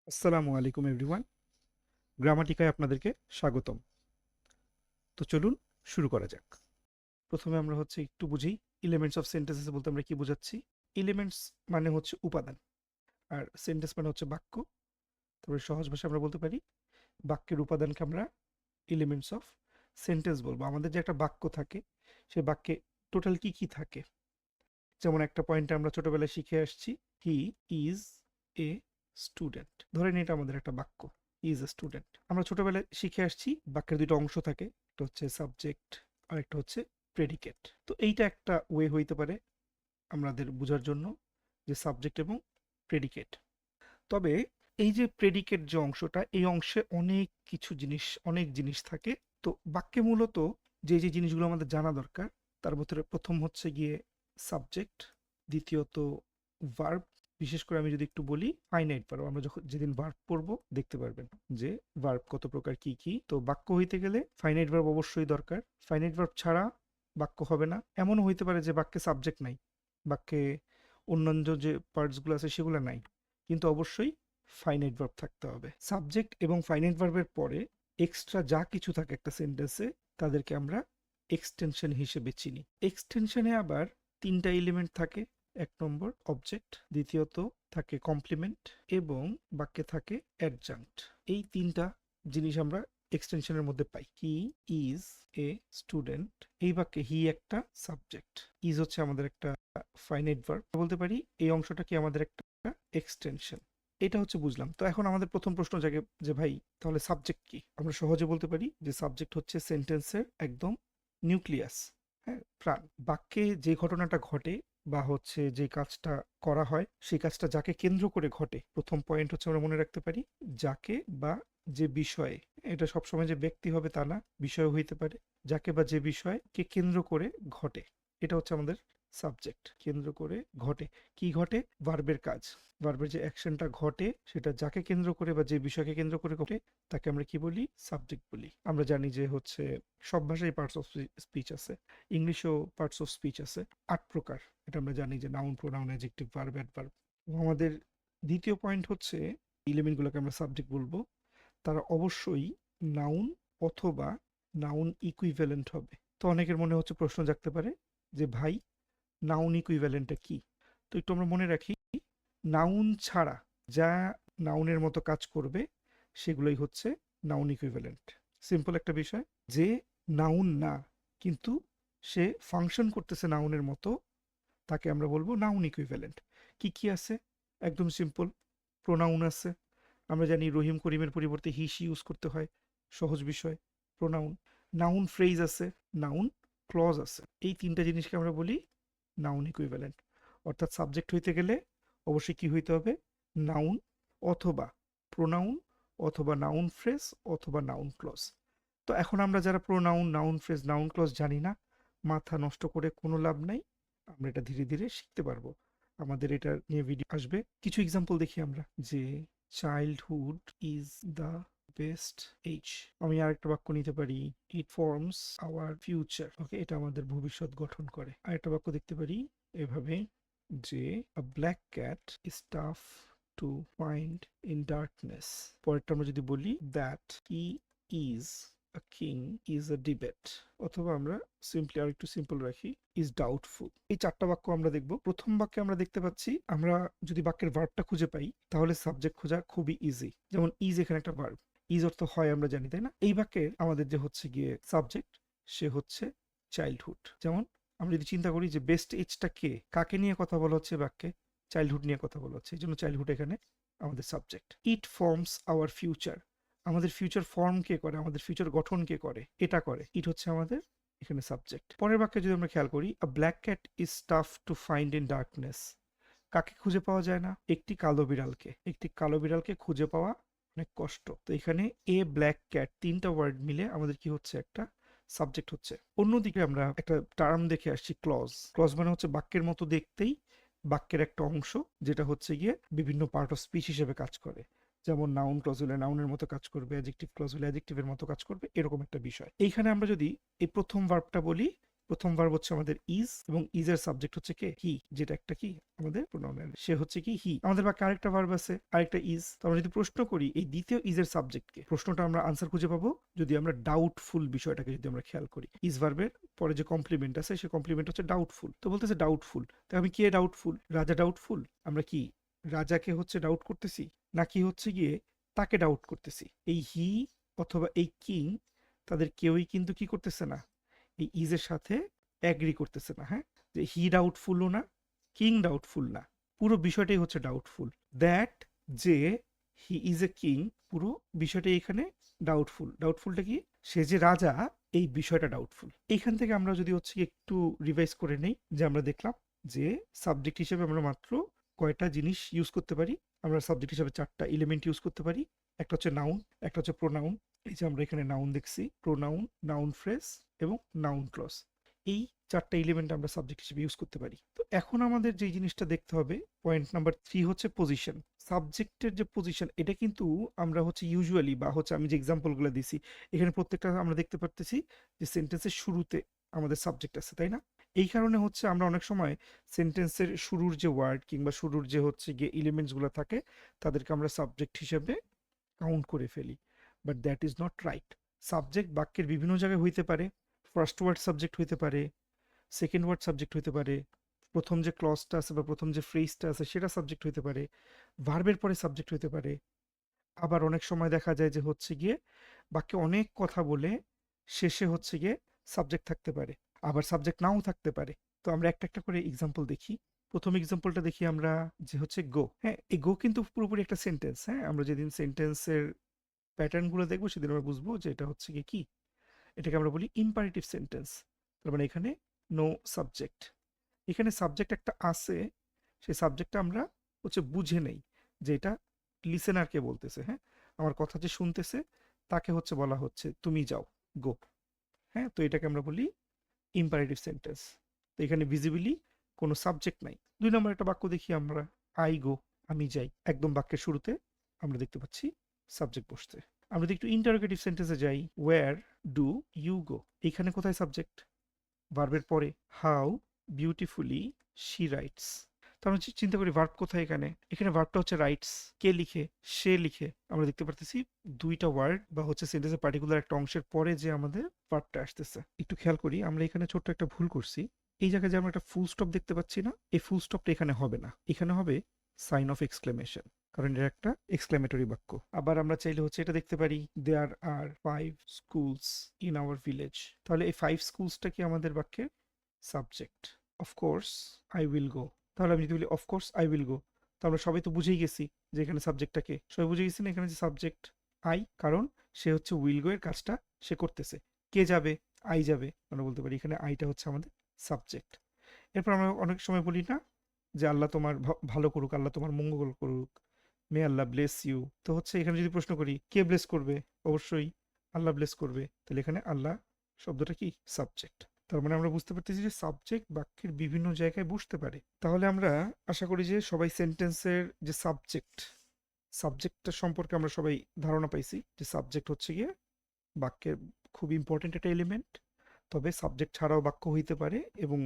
আসসালামু আলাইকুম এভরিওয়ান। গ্রামাটিকায় আপনাদেরকে স্বাগতম। তো চলুন শুরু করা যাক। প্রথমে আমরা একটু বুঝি এলিমেন্টস অফ সেন্টেন্সেস বলতে আমরা কি বোঝাচ্ছি। এলিমেন্টস মানে হচ্ছে উপাদান, আর সেন্টেন্স মানে হচ্ছে বাক্য। তবে সহজ ভাষায় আমরা বলতে পারি বাক্যের উপাদানকে আমরা এলিমেন্টস অফ সেন্টেন্স বলবো। আমাদের যে একটা বাক্য থাকে, সেই বাক্যে টোটাল কি কি থাকে। যেমন একটা পয়েন্টে আমরা ছোটবেলায় শিখে আসছি, হি ইজ এ স্টুডেন্ট। ধরে নিন এটা আমাদের একটা বাক্য, হি ইজ এ স্টুডেন্ট। আমরা ছোটবেলায় শিখে আসছি বাক্যের দুটো অংশ থাকে, একটা হচ্ছে সাবজেক্ট আর একটা হচ্ছে প্রেডিকেট। তো এইটা একটা ওয়ে হইতে পারে আমাদের বোঝার জন্য যে সাবজেক্ট এবং প্রেডিকেট। তবে এই যে প্রেডিকেট যে অংশটা, এই অংশে অনেক জিনিস থাকে। তো বাক্যে মূলত যে যে জিনিসগুলো আমাদের জানা দরকার, তার ভিতরে প্রথম হচ্ছে গিয়ে সাবজেক্ট, দ্বিতীয়ত ভার্ব। বিশেষ করে আমি যদি একটু বলি ফাইনাইট ভার্ব, আমরা যেদিন ভার্ব পড়বো দেখতে পারবেন যে ভার্ব কত প্রকার কি কি। তো বাক্য হইতে গেলে ফাইনাইট ভার্ব অবশ্যই দরকার। ফাইনাইট ভার্ব ছাড়া বাক্য হবে না। এমনও হইতে পারে যে বাক্যে সাবজেক্ট নাই, বাক্যে অন্যান্য যে পার্টসগুলো আছে সেগুলো নাই, কিন্তু অবশ্যই ফাইনাইট ভার্ব থাকতে হবে। সাবজেক্ট এবং ফাইনাইট ভার্বের পরে এক্সট্রা যা কিছু থাকে একটা সেন্টেন্সে, তাদেরকে আমরা এক্সটেনশন হিসেবে চিনি। এক্সটেনশনে আবার তিনটা এলিমেন্ট থাকে। এক নম্বর অবজেক্ট, দ্বিতীয়ত থাকে কমপ্লিমেন্ট এবং বাক্যে থাকে অ্যাডজাংক্ট। এই তিনটা জিনিস আমরা এক্সটেনশনের মধ্যে পাই। হি ইজ এ স্টুডেন্ট, এই বাক্যে হি একটা সাবজেক্ট, ইজ হচ্ছে আমাদের একটা ফাইনাইট ভার্ব। বলতে পারি এই অংশটা কি আমাদের একটা এক্সটেনশন। এটা হচ্ছে বুঝলাম। তো এখন আমাদের প্রথম প্রশ্ন জাগে যে ভাই তাহলে সাবজেক্ট কি। আমরা সহজে বলতে পারি যে সাবজেক্ট হচ্ছে সেন্টেন্সের একদম নিউক্লিয়াস, হ্যাঁ, প্রাণ। বাক্যে যে ঘটনাটা ঘটে বা হচ্ছে যে কাজটা করা হয়, সেই কাজটা যাকে কেন্দ্র করে ঘটে। প্রথম পয়েন্ট হচ্ছে আমরা মনে রাখতে পারি যাকে বা যে বিষয়ে। এটা সবসময় যে ব্যক্তি হবে তা না, বিষয় হইতে পারে। যাকে বা যে বিষয়কে কেন্দ্র করে ঘটে, এটা হচ্ছে আমাদের সাবজেক্ট। কেন্দ্র করে ঘটে, কি ঘটে? ভার্বের কাজ। ভার্বের যে অ্যাকশনটা ঘটে সেটা যাকে কেন্দ্র করে বা যে বিষয়কে কেন্দ্র করে ঘটে, তাকে আমরা কি বলি? সাবজেক্ট বলি। আমরা জানি যে সব ভাষায় পার্টস অফ স্পিচ আছে, ইংলিশেও পার্টস অফ স্পিচ আছে ৮ প্রকার। এটা আমরা জানি যে noun, pronoun, adjective, verb, adverb. আমাদের দ্বিতীয় পয়েন্ট হচ্ছে এলিমেন্টগুলোকে আমরা সাবজেক্ট বলবো, তারা অবশ্যই নাউন অথবা নাউন ইকুইভ্যালেন্ট হবে। তো অনেকের মনে প্রশ্ন জাগতে পারে যে ভাই নাউন ইকুইভ্যালেন্টটা কি। তো একটু আমরা মনে রাখি, নাউন ছাড়া যা নাউনের মতো কাজ করবে সেগুলোই হচ্ছে নাউন ইকুইভ্যালেন্ট। সিম্পল একটা বিষয়, যে নাউন না কিন্তু সে ফাংশন করতেছে নাউনের মতো, তাকে আমরা বলবো নাউন ইকুইভ্যালেন্ট। কি কি আছে? একদম সিম্পল, প্রোনাউন আছে। আমরা জানি রহিম করিমের পরিবর্তে হি সি ইউজ করতে হয়, সহজ বিষয়, প্রোনাউন। নাউন ফ্রেজ আছে, নাউন ক্লজ আছে। এই তিনটা জিনিসকে আমরা বলি নাউন ইকুইভ্যালেন্ট। অর্থাৎ সাবজেক্ট হইতে গেলে অবশ্যই কি হইতে হবে? নাউন অথবা প্রোনাউন অথবা নাউন ফ্রেজ অথবা নাউন ক্লজ। তো এখন আমরা যারা pronoun, noun phrase, noun clause জানি না, মাথা নষ্ট করে কোনো লাভ নাই। আমরা এটা ধীরে ধীরে শিখতে পারবো। আমাদের এটা নিয়ে ভিডিও আসবে। কিছু এক্সাম্পল দেখি আমরা, যে childhood is the best age. আমি আরেকটা বাক্য নিতে পারি, it forms our future. Okay, এটা আমাদের ভবিষ্যৎ গঠন করে। আরেকটা বাক্য দেখতে পারি এভাবে, যে আ black cat is tough to find in darkness. পরেরটা আমরা যদি বলি, that he is a king is a debate. অথবা আমরা সিম্পলি আর একটু সিম্পল রাখি, ইজ ডাউটফুল। এই চারটা বাক্য আমরা দেখব। প্রথম বাক্যে আমরা দেখতে পাচ্ছি, আমরা যদি বাক্যের ভার্বটা খুঁজে পাই তাহলে সাবজেক্ট খোঁজা খুবই ইজি। যেমন ইজ এখানে একটা ভার্ব, ইজ অর্থ হয় আমরা জানি, তাই না? এই বাক্যে আমাদের যে হচ্ছে গিয়ে সাবজেক্ট, সে হচ্ছে চাইল্ডহুড। যেমন আমরা যদি চিন্তা করি যে বেস্ট এজটা কে, কাকে নিয়ে কথা বলা হচ্ছে বাক্যে? চাইল্ডহুড নিয়ে কথা বলা হচ্ছে, এই জন্য চাইল্ডহুড এখানে আমাদের subject. It forms our future, আমাদের ফিউচার ফর্ম কে করে, আমাদের ফিউচার গঠন কে করে? এটা করে। ইট হচ্ছে আমাদের এখানে সাবজেক্ট। পরের বাক্যে যদি আমরা খেয়াল করি, আ black cat is tough to find in darkness. কাকে খুঁজে পাওয়া যায় না? একটি কালো বিড়ালকে। একটি কালো বিড়ালকে খুঁজে পাওয়া অনেক কষ্ট। তো এখানে এ ব্ল্যাক ক্যাট তিনটা ওয়ার্ড মিলে আমাদের কি হচ্ছে? একটা সাবজেক্ট হচ্ছে। অন্যদিকে আমরা একটা টার্ম দেখে আসছি, ক্লজ। ক্লজ মানে হচ্ছে বাক্যের মতো দেখতেই বাক্যের একটা অংশ, যেটা হচ্ছে গিয়ে বিভিন্ন পার্ট অফ স্পিচ হিসেবে কাজ করে। যেমন নাউন ক্লজ হলে নাউনের মতো কাজ করবে, অ্যাডজেক্টিভ ক্লজ হলে অ্যাডজেক্টিভের মতো কাজ করবে, এরকম একটা বিষয়। এইখানে আমরা যদি এই প্রথম ভার্বটা বলি, প্রথম ভার্ব হচ্ছে আমাদের ইজ, এবং ইজের সাবজেক্ট হচ্ছে কে, হি, যেটা একটা কি আমাদের প্রোনাউন, সে হচ্ছে কি হি। আমাদের বাক্যে আরেকটা ভার্ব আছে, আরেকটা ইজ। তো আমরা যদি প্রশ্ন করি এই দ্বিতীয় ইজের সাবজেক্টকে, প্রশ্নটা আমরা আনসার খুঁজে পাবো যদি আমরা ডাউটফুল বিষয়টাকে যদি আমরা খেয়াল করি। ইজ ভার্বের পরে যে কমপ্লিমেন্ট আছে সে কমপ্লিমেন্ট হচ্ছে ডাউটফুল। তো বলতেছে ডাউটফুল, তো আমি কে ডাউটফুল? রাজা ডাউটফুল? আমরা কি রাজাকে হচ্ছে ডাউট করতেছি, নাকি হচ্ছে গিয়ে তাকে ডাউট করতেছি? এই হি অথবা এই কিং, তাদের কেউই কিন্তু কি করতেছে না, এই ইজের সাথে অ্যাগ্রি করতেছে না। হ্যাঁ, যে হি ডাউটফুলও না, কিং ডাউটফুল না, পুরো বিষয়টাই হচ্ছে ডাউটফুল। দ্যাট যে হি ইজ এ কিং, পুরো বিষয়টাই এখানে ডাউটফুল। ডাউটফুলটা কি? সে যে রাজা, এই বিষয়টা ডাউটফুল। এইখান থেকে আমরা যদি হচ্ছে একটু রিভাইজ করে নেই, যে আমরা দেখলাম যে সাবজেক্ট হিসেবে আমরা মাত্র কয়টা জিনিস ইউজ করতে পারি। আমরা সাবজেক্ট হিসেবে 4টা এলিমেন্ট ইউজ করতে পারি। একটা হচ্ছে নাউন, একটা হচ্ছে প্রোনাউন, এই যে আমরা এখানে নাউন দেখছি, প্রোনাউন, নাউন ফ্রেজ এবং নাউন ক্লজ। এই 4টা এলিমেন্ট আমরা সাবজেক্ট হিসেবে ইউজ করতে পারি। তো এখন আমাদের যে জিনিসটা দেখতে হবে, পয়েন্ট নাম্বার 3 হচ্ছে পজিশন। সাবজেক্টের যে পজিশন, এটা কিন্তু আমরা হচ্ছে ইউজুয়ালি, বা হচ্ছে আমি যে এক্সাম্পলগুলো দিছি এখানে প্রত্যেকটা আমরা দেখতে পারতেছি যে সেন্টেন্সের শুরুতে আমাদের সাবজেক্ট আছে, তাই না? এই কারণে হচ্ছে আমরা অনেক সময় সেন্টেন্সের শুরুর যে ওয়ার্ড কিংবা শুরুর যে হচ্ছে গিয়ে এলিমেন্টসগুলো থাকে, তাদেরকে আমরা সাবজেক্ট হিসেবে কাউন্ট করে ফেলি। But that is not right. Subject বাক্যের বিভিন্ন জায়গায় হইতে পারে। ফার্স্ট ওয়ার্ড সাবজেক্ট হইতে পারে, সেকেন্ড ওয়ার্ড সাবজেক্ট হইতে পারে, প্রথম যে ক্লজটা আছে বা প্রথম যে ফ্রেজটা আছে সেটা সাবজেক্ট হইতে পারে, ভার্বের পরে সাবজেক্ট হইতে পারে। আবার অনেক সময় দেখা যায় যে হচ্ছে গিয়ে বাক্যে অনেক কথা বলে শেষে হচ্ছে গিয়ে সাবজেক্ট থাকতে পারে, আবার সাবজেক্ট নাও থাকতে পারে। তো আমরা একটা একটা করে এক্সাম্পল দেখি। প্রথম এক্সাম্পলটা দেখি আমরা, যে হচ্ছে গো। হ্যাঁ, এই গো কিন্তু পুরোপুরি একটা সেন্টেন্স। হ্যাঁ, আমরা যেদিন সেন্টেন্সের প্যাটার্নগুলো দেখবো সেদিন আমরা বুঝবো যে এটা হচ্ছে গিয়ে কি, এটাকে আমরা বলি ইম্পারেটিভ সেন্টেন্স। তার মানে এখানে নো সাবজেক্ট। এখানে সাবজেক্ট একটা আছে, সেই সাবজেক্টটা আমরা হচ্ছে বুঝে নেই যে এটা লিসেনারকে বলতেছে। হ্যাঁ, আমার কথা যে শুনতেছে তাকে হচ্ছে বলা হচ্ছে তুমি যাও, গো। হ্যাঁ, তো এটাকে আমরা বলি ইম্পারেটিভ সেন্টেন্স। তো এখানে ভিজিবলি কোনো সাবজেক্ট নাই। 2 নম্বর একটা বাক্য দেখি আমরা, আই গো, আমি যাই। একদম বাক্যের শুরুতে আমরা দেখতে পাচ্ছি সাবজেক্ট বসছে। আমরা যদি একটু ইন্টারোগেটিভ সেন্টেন্সে যাই, ওয়্যার ডু ইউ গো, এইখানে কোথায় সাবজেক্ট? ভার্বের পরে। How beautifully she rights. তো আমরা চিন্তা করি ভার্ব কোথায় এখানে? এখানে ভার্বটা হচ্ছে রাইটস। কে লিখে? সে লিখে। আমরা দেখতে পারতেছি 2টা ওয়ার্ড বা হচ্ছে সেন্টেন্সের পার্টিকুলার একটা অংশের পরে যে আমাদের ভার্বটা আসতেছে। একটু খেয়াল করি, আমরা এখানে ছোট্ট একটা ভুল করছি। এই জায়গায় যে আমরা একটা ফুল স্টপ দেখতে পাচ্ছি না, এই ফুল স্টপটা এখানে হবে না, এখানে হবে সাইন অফ এক্সক্লেমেশন, কারণ এটা একটা এক্সক্লেমেটরি বাক্য। আবার আমরা চাইলে হচ্ছে এটা দেখতে পারি, দেয়ার আর 5 স্কুলস ইন আওয়ার ভিলেজ। তাহলে এই 5 স্কুলসটা কি আমাদের বাক্যের subject. Of course I will go. তাহলে আমি যদি বলি অফকোর্স আই উইল গো, তো আমরা সবাই তো বুঝেই গেছি যে এখানে সাবজেক্টটাকে, সবাই বুঝে গেছি না এখানে যে সাবজেক্ট আই, কারণ সে হচ্ছে উইল গো এর কাজটা সে করতেছে। কে যাবে? আই যাবে। আমরা বলতে পারি এখানে আইটা হচ্ছে আমাদের সাবজেক্ট। এরপর আমরা অনেক সময় বলি না যে আল্লাহ তোমার ভালো করুক, আল্লাহ তোমার মঙ্গল করুক, মে আল্লাহ ব্লেস ইউ। তো হচ্ছে এখানে যদি প্রশ্ন করি কে ব্লেস করবে, অবশ্যই আল্লাহ ব্লেস করবে। তাহলে এখানে আল্লাহ শব্দটা কি? সাবজেক্ট। তার মানে আমরা বুঝতে পারতেছি যে সাবজেক্ট বাক্যের বিভিন্ন জায়গায় বসতে পারে। তাহলে আমরা আশা করি যে সবাই সেন্টেন্সের যে সাবজেক্টটা সম্পর্কে আমরা সবাই ধারণা পাইছি, যে সাবজেক্ট হচ্ছে গিয়ে বাক্যের খুব ইম্পর্টেন্ট একটা এলিমেন্ট। তবে সাবজেক্ট ছাড়াও বাক্য হইতে পারে, এবং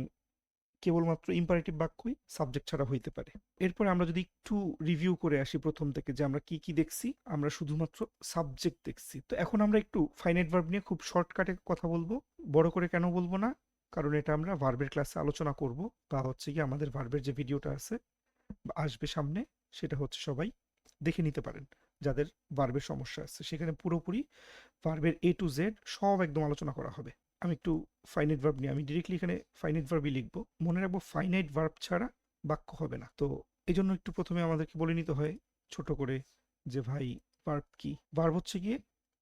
কেবলমাত্র ইম্পারেটিভ বাক্যই সাবজেক্ট ছাড়া হইতে পারে। এরপরে আমরা যদি একটু রিভিউ করে আসি প্রথম থেকে, যে আমরা কি কি দেখছি। আমরা শুধুমাত্র সাবজেক্ট দেখছি। তো এখন আমরা একটু ফাইনাইট ভার্ব নিয়ে খুব শর্টকাটে কথা বলবো। বড় করে কেন বলবো না, কারণ এটা আমরা ভার্বের ক্লাসে আলোচনা করব, বা হচ্ছে কি আমাদের ভার্বের যে ভিডিওটা আছে বা আসবে সামনে, সেটা হচ্ছে সবাই দেখে নিতে পারেন। যাদের ভার্বের সমস্যা আছে সেখানে পুরোপুরি ভার্বের এ টু জেড সব একদম আলোচনা করা হবে। আমি একটু ফাইনাইট ভার্ব নিয়ে, আমি ডিরেক্টলি এখানে ফাইনাইট ভার্বই লিখবো। মনে রাখবো ফাইনাইট ভার্ব ছাড়া বাক্য হবে না। তো এই জন্য একটু প্রথমে আমাদেরকে বলে নিতে হয় ছোট করে যে ভাই ভার্ব কি। ভার্ব হচ্ছে গিয়ে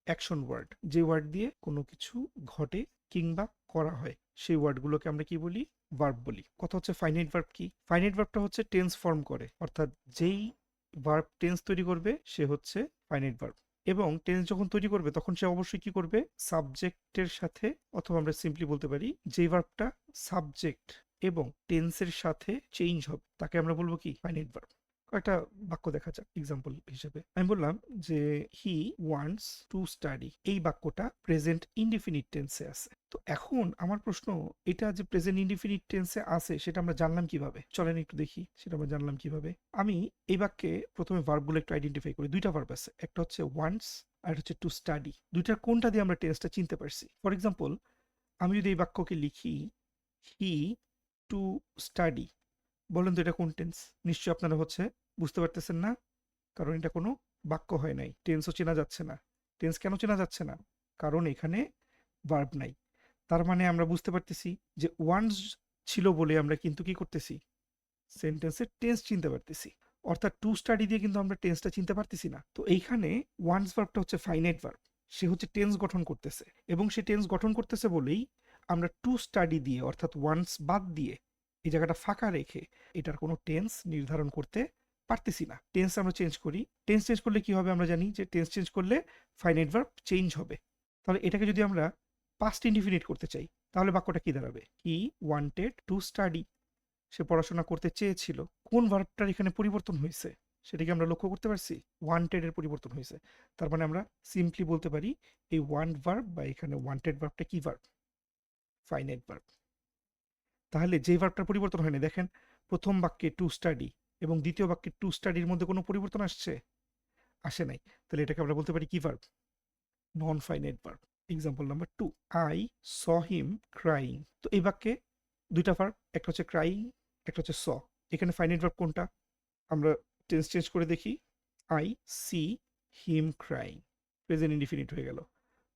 অ্যাকশন ওয়ার্ড, যে ওয়ার্ড দিয়ে কোনো কিছু ঘটে কিংবা করা হয়, সেই ওয়ার্ডগুলোকে আমরা কি বলি? ভার্ব বলি। কথা হচ্ছে ফাইনাইট ভার্ব কি? ফাইনাইট ভার্বটা হচ্ছে টেন্স ফর্ম করে, অর্থাৎ যেই ভার্ব টেন্স তৈরি করবে সে হচ্ছে ফাইনাইট ভার্ব। এবং টেন্স যখন তৈরি করবে তখন সে অবশ্যই কি করবে? সাবজেক্টের সাথে, অথবা আমরা সিম্পলি বলতে পারি যে ভার্বটা সাবজেক্ট এবং টেন্সের সাথে চেঞ্জ হবে তাকে আমরা বলবো কি? Finite verb. কয়েকটা বাক্য দেখা যাক এক্সাম্পল হিসেবে। আমি বললাম যে হি ওয়ান্টস টু স্টাডি, এই বাক্যটা প্রেজেন্ট ইনডিফিনিট টেন্সে আছে। তো এখন আমার প্রশ্ন, এটা যে প্রেজেন্ট ইনডিফিনিট টেন্সে আছে সেটা আমরা জানলাম কিভাবে? চলেন একটু দেখি সেটা আমরা জানলাম কিভাবে। আমি এই বাক্যে প্রথমে ভার্বগুলো একটু আইডেন্টিফাই করি। দুইটা ভার্ব আছে, একটা হচ্ছে ওয়ান্টস আর হচ্ছে টু স্টাডি। দুইটার কোনটা দিয়ে আমরা টেন্সটা চিনতে পারছি? ফর এক্সাম্পল, আমি যদি এই বাক্যকে লিখি হি টু স্টাডি, বলেন তো এটা কোন টেন্স? নিশ্চয়ই আপনারা হচ্ছে বুঝতে পারতেছেন না, কারণ এটা কোনো বাক্য হয় নাই, টেন্সও চেনা যাচ্ছে না। টেন্স কেন চেনা যাচ্ছে না? কারণ এখানে ভার্ব নাই। তার মানে আমরা বুঝতে পারতেছি যে ওয়ান্স ছিল বলে আমরা কিন্তু কি করতেছি, সেন্টেন্সের টেন্স চিনতে পারতেছি। অর্থাৎ টু স্টাডি দিয়ে কিন্তু আমরা টেন্সটা চিনতে পারতেছি না। তো এইখানে ওয়ান্স ভার্বটা হচ্ছে ফাইনাইট ভার্ব, সে হচ্ছে টেন্স গঠন করতেছে, এবং সে টেন্স গঠন করতেছে বলেই আমরা টু স্টাডি দিয়ে অর্থাৎ ওয়ান্স বাদ দিয়ে এই জায়গাটা ফাঁকা রেখে এটার কোনো টেন্স নির্ধারণ করতে পারতেছি না। টেন্স আমরা চেঞ্জ করি, টেন্স চেঞ্জ করলে কি হবে? আমরা জানি যে টেন্স চেঞ্জ করলে ফাইনাইট ভার্ব চেঞ্জ হবে। তাহলে এটাকে যদি আমরা পাস্ট ইনডিফিনিট করতে চাই তাহলে বাক্যটা কি দাঁড়াবে? হি ওয়ান্টেড টু স্টাডি, সে পড়াশোনা করতে চেয়েছিল। কোন ভার্বটার এখানে পরিবর্তন হয়েছে সেটাকে আমরা লক্ষ্য করতে পারছি? ওয়ান্টেড এর পরিবর্তন হয়েছে। তার মানে আমরা সিম্পলি বলতে পারি এই ওয়ান্ট ভার্ব বা এখানে ওয়ান্টেড ভার্বটা কি ভার্ব? Finite verb. তাহলে যে ভার্বটার পরিবর্তন হয়নি, দেখেন প্রথম বাক্যে টু স্টাডি এবং দ্বিতীয় বাক্যে টু স্টাডির মধ্যে কোনো পরিবর্তন আসছে? আসে নাই। তাহলে এটাকে আমরা বলতে পারি কি verb? Non finite verb. Example number 2, I saw him crying. তো এই বাক্যে দুইটা ভার্ব, একটা হচ্ছে ক্রাইং, একটা হচ্ছে স। এখানে ফাইনাইট ভার্ব কোনটা? আমরা টেন্স চেঞ্জ করে দেখি, I see him crying, present indefinite হয়ে গেল।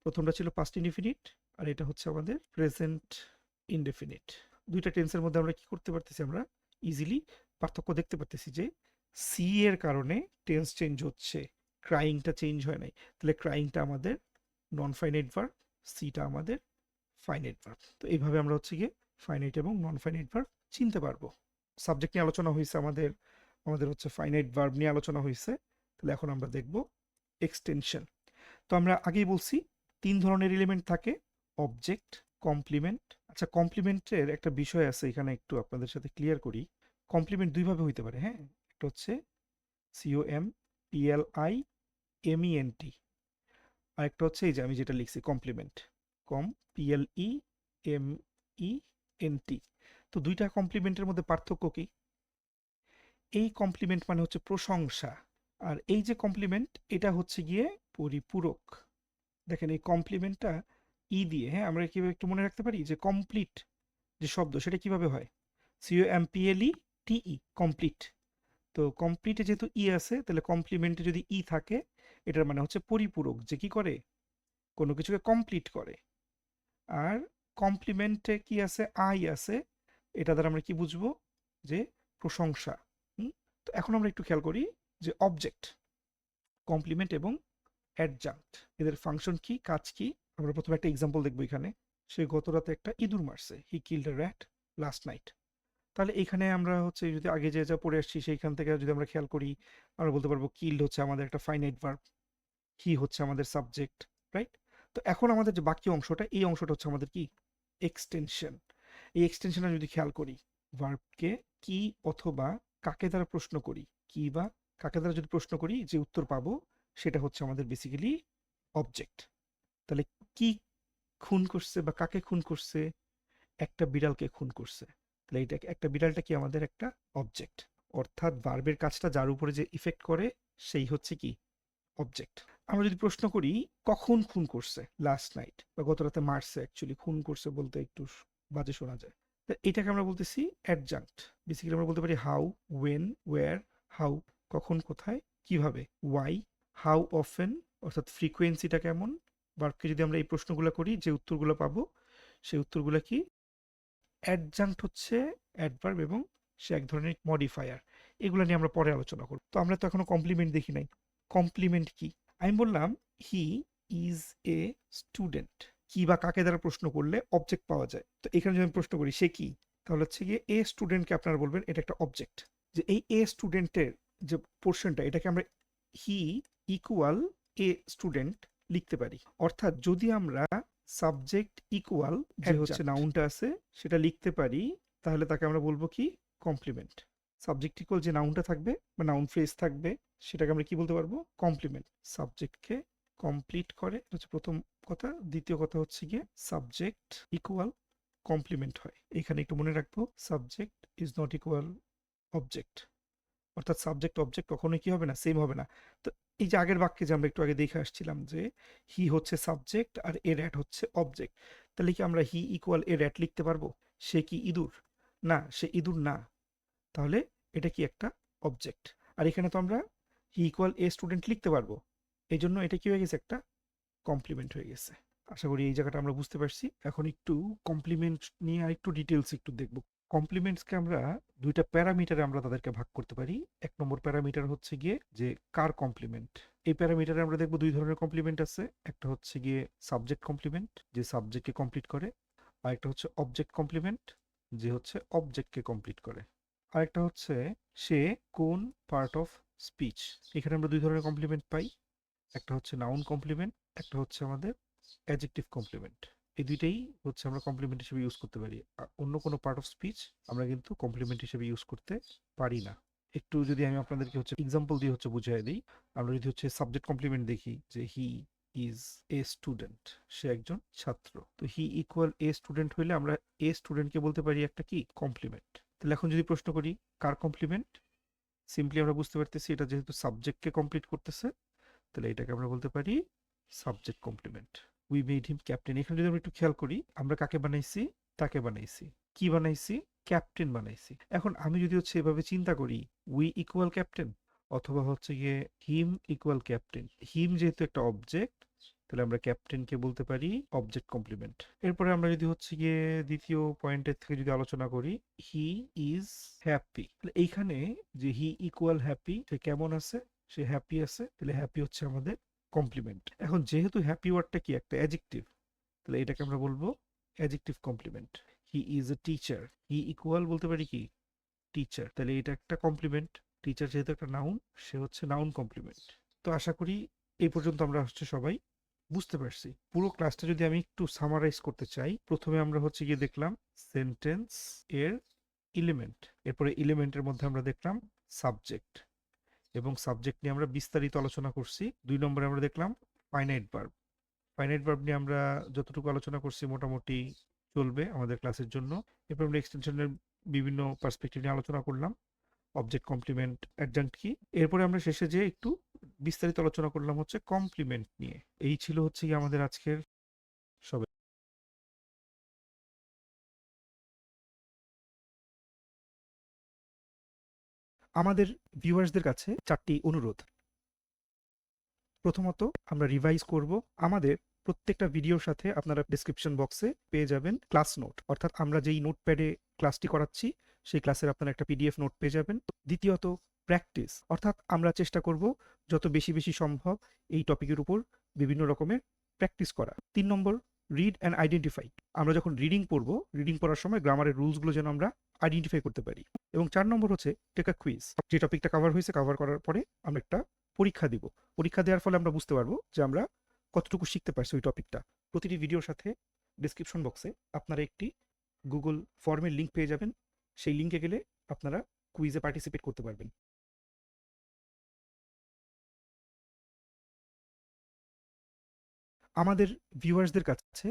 প্রথমটা ছিল পাস্ট ইনডিফিনিট আর এটা হচ্ছে আমাদের প্রেজেন্ট ইনডিফিনিট। দুইটা টেন্সের মধ্যে আমরা কি করতে পারতেছি? আমরা ইজিলি পার্থক্য দেখতে পারতেছি যে সি এর কারণে টেন্স চেঞ্জ হচ্ছে, ক্রাইংটা চেঞ্জ হয় নাই। তাহলে ক্রাইংটা আমাদের নন ফাইনাইট ভার্ব, সিটা আমাদের ফাইনাইট ভার্ব। তো এইভাবে আমরা হচ্ছে গিয়ে ফাইনাইট এবং নন ফাইনাইট ভার্ব চিনতে পারবো। সাবজেক্ট নিয়ে আলোচনা হয়েছে আমাদের, আমাদের হচ্ছে ফাইনাইট ভার্ব নিয়ে আলোচনা হয়েছে। তাহলে এখন আমরা দেখব এক্সটেনশন। তো আমরা আগেই বলছি 3 ধরনের এলিমেন্ট থাকে, অবজেক্ট, কমপ্লিমেন্ট। আচ্ছা, কমপ্লিমেন্টের একটা বিষয় আছে এখানে, একটু আপনাদের সাথে ক্লিয়ার করি। কমপ্লিমেন্ট দুইভাবে হইতে পারে, হ্যাঁ। একটা হচ্ছে COMPLIMENT, আর একটা হচ্ছে এই যে আমি যেটা লিখছি কমপ্লিমেন্ট, COMPLEMENT। তো দুইটা কমপ্লিমেন্টের মধ্যে পার্থক্য কি? এই কমপ্লিমেন্ট মানে হচ্ছে প্রশংসা, আর এই যে কমপ্লিমেন্ট এটা হচ্ছে গিয়ে পরিপূরক। দেখেন এই কমপ্লিমেন্টটা ই দিয়ে, হ্যাঁ, আমরা কিভাবে একটু মনে রাখতে পারি যে কমপ্লিট যে শব্দ সেটা কিভাবে হয়? COMPLETE, complete. তো কমপ্লিটে যেহেতু ই আছে তাহলে কমপ্লিমেন্টে যদি ই থাকে এটার মানে হচ্ছে পরিপূরক, যে কি করে? কোনো কিছুকে কমপ্লিট করে। আর কমপ্লিমেন্টে কি আছে? আই আছে। এটা দ্বারা আমরা কি বুঝবো? যে প্রশংসা। তো এখন আমরা একটু খেয়াল করি যে অবজেক্ট, কমপ্লিমেন্ট এবং অ্যাডজাঙ্ক্ট এদের ফাংশন কি, কাজ কি। আমরা প্রথমে একটা এক্সাম্পল দেখবো। এখানে সে গত রাতে একটা ইঁদুর মারছে, he killed a rat last night. তাহলে এখানে আমরা হচ্ছে যদি আগে যে যা পড়ে আসছি সেইখান থেকে যদি আমরা খেয়াল করি, আমরা বলতে পারবো কিল্ড হচ্ছে আমাদের একটা ফাইনাইট ভার্ব, হি হচ্ছে আমাদের সাবজেক্ট, রাইট? তো এখন আমাদের যে বাকি অংশটা, এই অংশটা হচ্ছে আমাদের কি? এক্সটেনশন। এই এক্সটেনশনে যদি খেয়াল করি, ভার্বকে কি অথবা কাকে দ্বারা প্রশ্ন করি, কি বা কাকে দ্বারা যদি প্রশ্ন করি যে উত্তর পাবো সেটা হচ্ছে আমাদের বেসিক্যালি অবজেক্ট। তাহলে কি খুন করছে বা কাকে খুন করছে? একটা বিড়ালকে খুন করছে। তাহলে এটা একটা বিড়ালটা কি আমাদের একটা অবজেক্ট, অর্থাৎ ভার্বের কাজটা যার উপরে যে ইফেক্ট করে সেই হচ্ছে কি? অবজেক্ট। আমরা যদি প্রশ্ন করি কখন খুন করছে, লাস্ট নাইট, বা গত রাতে মারছে, অ্যাকচুয়ালি খুন করছে বলতে একটু বাজে শোনা যায়। তো এটাকে আমরা বলতেছি অ্যাডজাঙ্ক্ট। বেসিক্যালি আমরা বলতে পারি হাউ, ওয়েন, ওয়্যার। হাউ কখন, কোথায়, কিভাবে। ওয়াই, হাউ অফেন অর্থাৎ ফ্রিকোয়েন্সিটা কেমন। ভার্বকে যদি আমরা এই প্রশ্নগুলো করি যে উত্তরগুলো পাবো সেই উত্তরগুলো কি? অ্যাডজাঙ্ক্ট হচ্ছে অ্যাডভার্ব এবং সে এক ধরনের মডিফায়ার। এগুলো নিয়ে আমরা পরে আলোচনা করব। তো আমরা তো এখনো কমপ্লিমেন্ট দেখি নাই। কমপ্লিমেন্ট কি? আমি বললাম হি ইজ এ স্টুডেন্ট। কি বা কাকে দ্বারা প্রশ্ন করলে অবজেক্ট পাওয়া যায়। তো এখানে যদি আমি প্রশ্ন করি সে কি, তাহলে হচ্ছে গিয়ে এ স্টুডেন্টকে আপনারা বলবেন এটা একটা অবজেক্ট। যে এই এ স্টুডেন্টের যে পোর্শনটা এটাকে আমরা হি ইকুয়াল এ স্টুডেন্ট লিখতে পারি। অর্থাৎ যদি আমরা সাবজেক্ট ইকুয়াল যে হচ্ছে নাউনটা আছে সেটা লিখতে পারি তাহলে তাকে আমরা বলবো কি? কমপ্লিমেন্ট। সাবজেক্ট ইকুয়াল যে নাউনটা থাকবে বা নাউন ফ্রেজ থাকবে সেটাকে আমরা কি বলতে পারবো? কমপ্লিমেন্ট। সাবজেক্টকে কমপ্লিট করে, এটা হচ্ছে প্রথম কথা। দ্বিতীয় কথা হচ্ছে গিয়ে সাবজেক্ট ইকুয়াল কমপ্লিমেন্ট হয়। এখানে একটু মনে রাখবো, subject is not equal object. অর্থাৎ সাবজেক্ট অবজেক্ট কখনোই কি হবে না? সেম হবে না। তো এই যে আগের বাক্যে যে আমরা একটু আগে দেখে আসছিলাম যে হি হচ্ছে সাবজেক্ট আর এ র্যাট হচ্ছে অবজেক্ট, তাহলে কি আমরা হি ইকুয়াল এ র্যাট লিখতে পারবো? সে কি ইঁদুর? না, সে ইঁদুর না। তাহলে এটা কি একটা অবজেক্ট। আর এখানে তো আমরা হি ইকুয়াল এ স্টুডেন্ট লিখতে পারবো, এই জন্য এটা কি হয়ে গেছে? একটা কমপ্লিমেন্ট হয়ে গেছে। আশা করি এই জায়গাটা আমরা বুঝতে পারছি। এখন একটু কমপ্লিমেন্ট নিয়ে আর একটু ডিটেলস একটু দেখব। কমপ্লিমেন্টসকে আমরা দুইটা প্যারামিটারে আমরা তাদেরকে ভাগ করতে পারি। এক নম্বর প্যারামিটার হচ্ছে গিয়ে যে কার কমপ্লিমেন্ট। এই প্যারামিটারে আমরা দেখব দুই ধরনের কমপ্লিমেন্ট আছে। একটা হচ্ছে গিয়ে সাবজেক্ট কমপ্লিমেন্ট, যে সাবজেক্টকে কমপ্লিট করে। আর একটা হচ্ছে অবজেক্ট কমপ্লিমেন্ট, যে হচ্ছে অবজেক্টকে কমপ্লিট করে। আরেকটা হচ্ছে সে কোন পার্ট অফ স্পিচ। এখানে আমরা দুই ধরনের কমপ্লিমেন্ট পাই। একটা হচ্ছে নাউন কমপ্লিমেন্ট, একটা হচ্ছে আমাদের অ্যাডজেক্টিভ কমপ্লিমেন্ট। এই দুইটাই হচ্ছে আমরা কমপ্লিমেন্ট হিসেবে ইউজ করতে পারি। অন্য কোনো পার্ট অফ স্পিচ আমরা কিন্তু কমপ্লিমেন্ট হিসেবে ইউজ করতে পারি না। একটু যদি আমি আপনাদেরকে হচ্ছে এক্সাম্পল দিয়ে হচ্ছে বুঝিয়ে দিই, আমরা যদি হচ্ছে সাবজেক্ট কমপ্লিমেন্ট দেখি যে হি ইজ এ স্টুডেন্ট, সে একজন ছাত্র। তো হি ইকুয়াল এ স্টুডেন্ট হইলে আমরা এ স্টুডেন্টকে বলতে পারি একটা কি? কমপ্লিমেন্ট। তাহলে এখন যদি প্রশ্ন করি কার কমপ্লিমেন্ট, সিম্পলি আমরা বুঝতে পারতেছি এটা যেহেতু সাবজেক্টকে কমপ্লিট করতেছে, তাহলে এটাকে আমরা বলতে পারি subject complement. We made him captain. এখানে যদি আমরা একটু খেয়াল করি, আমরা কাকে বানাইছি? তাকে বানাইছি। কি বানাইছি? ক্যাপ্টেন বানাইছি। এখন আমি যদি হচ্ছে এভাবে চিন্তা করি, উই ইকুয়াল ক্যাপ্টেন অথবা হচ্ছে গিয়ে হিম ইকুয়াল ক্যাপ্টেন, হিম যেহেতু একটা অবজেক্ট, তাহলে আমরা ক্যাপ্টেনকে বলতে পারি অবজেক্ট কমপ্লিমেন্ট। এরপরে আমরা যদি হচ্ছে গিয়ে দ্বিতীয় পয়েন্টের থেকে যদি আলোচনা করি, হি ইজ হ্যাপি। এইখানে যে হি ইকুয়াল হ্যাপি, সে কেমন আছে? সে হ্যাপি আছে, তাহলে হ্যাপি হচ্ছে আমাদের কমপ্লিমেন্ট। এখন যেহেতু হ্যাপি ওয়ার্ডটা কি? একটা অ্যাডজেক্টিভ, তাহলে এটাকে আমরা বলবো adjective complement. He is a teacher, he equal বলতে পারি কি? টিচার, তাহলে এটা একটা কমপ্লিমেন্ট। টিচার যেহেতু একটা নাউন, সে হচ্ছে নাউন কমপ্লিমেন্ট। তো আশা করি এই পর্যন্ত আমরা হচ্ছে সবাই বুঝতে পারছি। পুরো ক্লাসটা যদি আমি একটু সামারাইজ করতে চাই, প্রথমে আমরা হচ্ছে গিয়ে দেখলাম সেন্টেন্স এর এলিমেন্ট, এরপরে এলিমেন্টের মধ্যে আমরা দেখলাম সাবজেক্ট, এবং সাবজেক্ট নিয়ে আমরা বিস্তারিত আলোচনা করছি। ২ নম্বরে আমরা দেখলাম ফাইনাইট ভার্ব। ফাইনাইট ভার্ব নিয়ে আমরা যতটুকু আলোচনা করছি মোটামুটি চলবে আমাদের ক্লাসের জন্য। এরপর আমরা এক্সটেনশনের বিভিন্ন পার্সপেক্টিভ নিয়ে আলোচনা করলাম, অবজেক্ট কমপ্লিমেন্ট অ্যাডজাঙ্ক্ট কি। এরপরে আমরা শেষে যে একটু বিস্তারিত আলোচনা করলাম হচ্ছে কমপ্লিমেন্ট নিয়ে। এই ছিল হচ্ছে কি আমাদের আজকের সবাই। আমাদের ভিউয়ার্সদের কাছে ৪টি অনুরোধ। প্রথমত আমরা রিভাইজ করব। আমাদের প্রত্যেকটা ভিডিওর সাথে আপনারা ডেসক্রিপশন বক্সে পেয়ে যাবেন ক্লাস নোট, অর্থাৎ আমরা যেই নোটপ্যাডে ক্লাসটি করাচ্ছি সেই ক্লাসের আপনারা একটা পিডিএফ নোট পেয়ে যাবেন। দ্বিতীয়ত প্র্যাকটিস, অর্থাৎ আমরা চেষ্টা করব যত বেশি বেশি সম্ভব এই টপিকের উপর বিভিন্ন রকমের প্র্যাকটিস করা। ৩ নম্বর রিড অ্যান্ড আইডেন্টিফাই। আমরা যখন রিডিং পড়বো, রিডিং পড়ার সময় গ্রামারের রুলসগুলো যেন আমরা আইডেন্টিফাই করতে পারি। এবং ৪ নম্বর হচ্ছে টেক আ কুইজ। যে টপিকটা কভার হয়েছে, কভার করার পরে আমরা একটা পরীক্ষা দিব। পরীক্ষা দেওয়ার ফলে আমরা বুঝতে পারবো যে আমরা কতটুকু শিখতে পারছি ওই টপিকটা। প্রতিটি ভিডিওর সাথে ডিসক্রিপশন বক্সে আপনারা একটি গুগল ফর্মের লিঙ্ক পেয়ে যাবেন। সেই লিঙ্কে গেলে আপনারা কুইজে পার্টিসিপেট করতে পারবেন। আমাদের ভিউয়ার্সদের কাছে